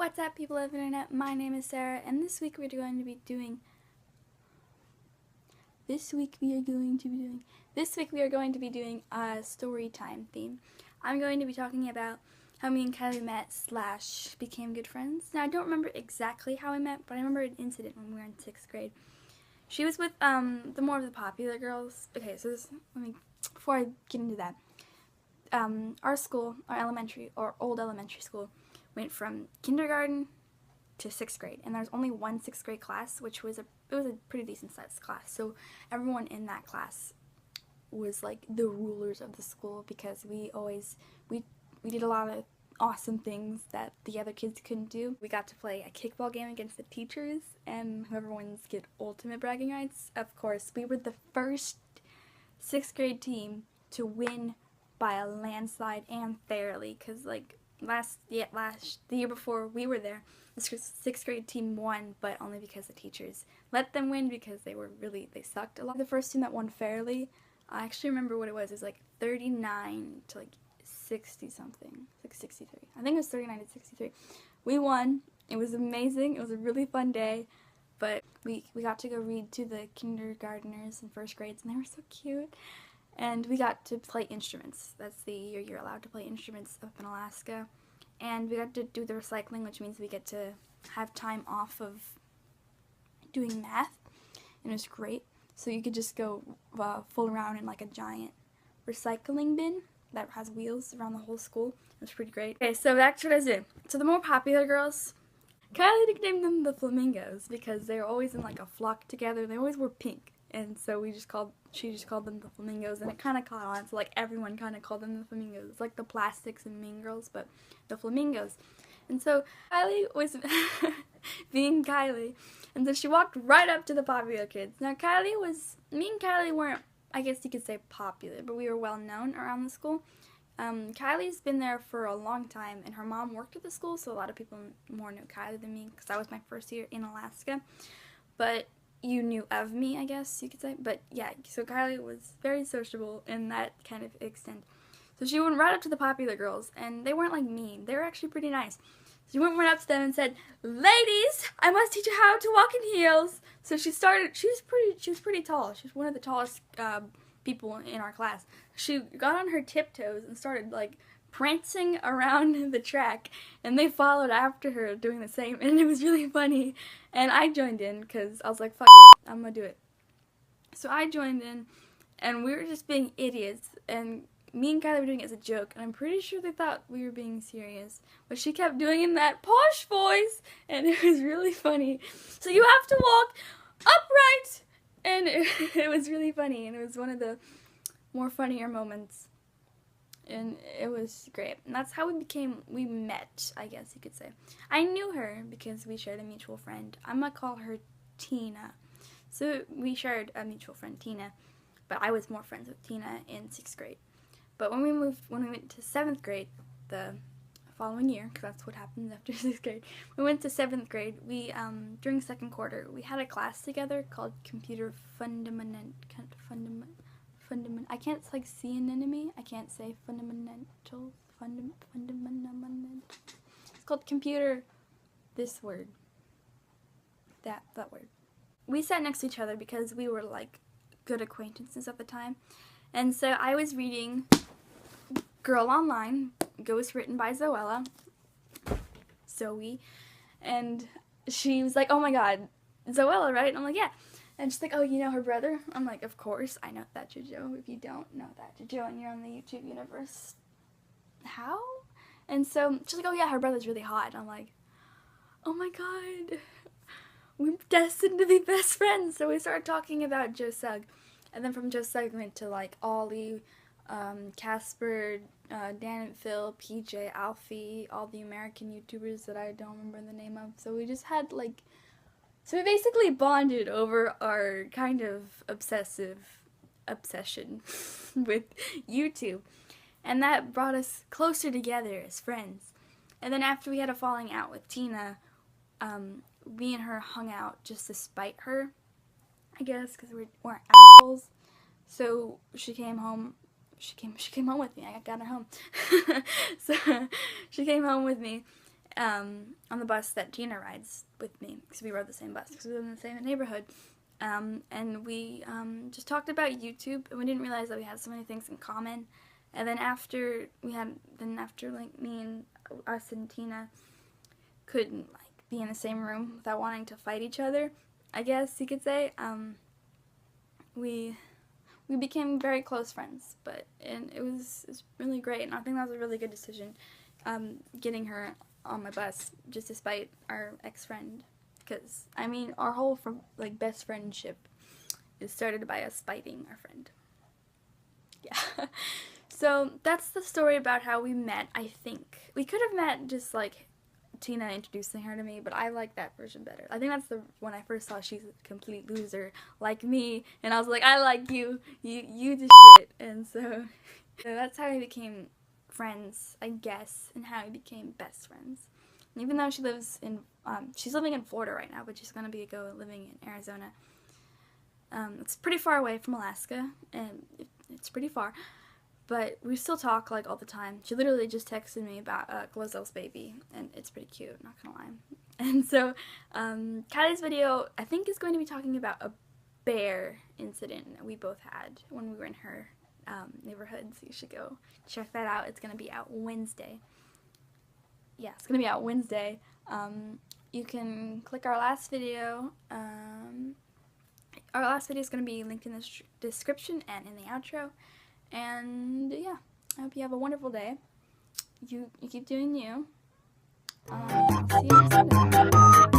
What's up, people of the internet? My name is Sarah, and this week we are going to be doing a story time theme. I'm going to be talking about how me and Kylie met / became good friends. Now, I don't remember exactly how we met, but I remember an incident when we were in 6th grade. She was with the more of the popular girls. Okay, so before I get into that, our school, our old elementary school, went from kindergarten to 6th grade, and there's only one 6th grade class, which was a pretty decent sized class. So everyone in that class was like the rulers of the school, because we did a lot of awesome things that the other kids couldn't do. We got to play a kickball game against the teachers, and whoever wins get ultimate bragging rights. Of course, we were the first 6th grade team to win by a landslide and fairly, because like the year before we were there, the 6th grade team won, but only because the teachers let them win, because they sucked a lot. The first team that won fairly, I actually remember what it was. It was like 39 to like 60 something, like 63. I think it was 39 to 63. We won. It was amazing. It was a really fun day, but we got to go read to the kindergartners and first grades, and they were so cute. And we got to play instruments. That's the year you're allowed to play instruments up in Alaska. And we got to do the recycling, which means we get to have time off of doing math. And it was great. So you could just go fool around in like a giant recycling bin that has wheels around the whole school. It was pretty great. Okay, so back to what I was doing. So the more popular girls, Kylie nicknamed them the flamingos, because they were always in like a flock together. They always wore pink. And so she just called them the flamingos, and it kind of caught on, so like everyone kind of called them the flamingos. It's like the Plastics and Mean Girls, but the flamingos. And so Kylie was being Kylie, and so she walked right up to the popular kids. Now me and Kylie weren't, I guess you could say, popular, but we were well known around the school. Kylie's been there for a long time, and her mom worked at the school, so a lot of people more knew Kylie than me, because that was my first year in Alaska. But you knew of me, I guess you could say. But yeah, so Kylie was very sociable in that kind of extent. So she went right up to the popular girls, and they weren't like mean. They were actually pretty nice. She went right up to them and said, "Ladies, I must teach you how to walk in heels." So she was pretty tall. She was one of the tallest people in our class. She got on her tiptoes and started like prancing around the track, and they followed after her doing the same, and it was really funny. And I joined in because I was like, fuck it, I'm gonna do it. So I joined in, and we were just being idiots, and me and Kylie were doing it as a joke, and I'm pretty sure they thought we were being serious, but she kept doing it in that posh voice, and it was really funny. So you have to walk upright, and it was really funny, and it was one of the more funnier moments. And it was great. And that's how we met, I guess you could say. I knew her because we shared a mutual friend. I'm going to call her Tina. So we shared a mutual friend, Tina. But I was more friends with Tina in 6th grade. But when we went to 7th grade, the following year, because that's what happens after 6th grade, we went to 7th grade. We, during 2nd quarter, we had a class together called Computer Fundamental. I can't like see an enemy. I can't say fundamentals. Fundamental. It's called computer. This word. That word. We sat next to each other because we were like good acquaintances at the time, and so I was reading Girl Online, Ghost, written by Zoe, and she was like, "Oh my God, Zoella, right?" And I'm like, "Yeah." And she's like, "Oh, you know her brother?" I'm like, "Of course, I know that Jojo. If you don't know that Jojo and you're on the YouTube universe, how?" And so she's like, "Oh yeah, her brother's really hot." And I'm like, "Oh my God, we're destined to be best friends." So we started talking about Joe Sugg, and then from Joe Sugg we went to like Ollie, Casper, Dan and Phil, PJ, Alfie, all the American YouTubers that I don't remember the name of. So we just had like. So we basically bonded over our kind of obsession with YouTube, and that brought us closer together as friends. And then after we had a falling out with Tina, me and her hung out just to spite her, I guess, because we weren't assholes. So she came home. She came home with me. I got her home. So she came home with me, on the bus that Gina rides with me, because we rode the same bus, because we live in the same neighborhood. And we just talked about YouTube, and we didn't realize that we had so many things in common. And then after like me and us and Tina couldn't like be in the same room without wanting to fight each other, I guess you could say, we became very close friends. And it was really great, and I think that was a really good decision, getting her on my bus, just despite our ex-friend. Because, I mean, our whole best friendship is started by us fighting our friend. Yeah. So, that's the story about how we met, I think. We could have met just, like, Tina introducing her to me, but I like that version better. I think that's when I first saw she's a complete loser, like me, and I was like, I like you, you the shit. And so that's how we became friends, I guess, and how we became best friends. And even though she lives in, she's living in Florida right now, but she's going to go living in Arizona. It's pretty far away from Alaska, and it's pretty far, but we still talk, like, all the time. She literally just texted me about Glozell's baby, and it's pretty cute, not gonna lie. And so, Kylie's video, I think, is going to be talking about a bear incident that we both had when we were in her neighborhood, so you should go check that out. It's going to be out Wednesday. Yeah, it's going to be out Wednesday. You can click our last video. Our last video is going to be linked in the description and in the outro. And yeah, I hope you have a wonderful day. You keep doing you. See you next time.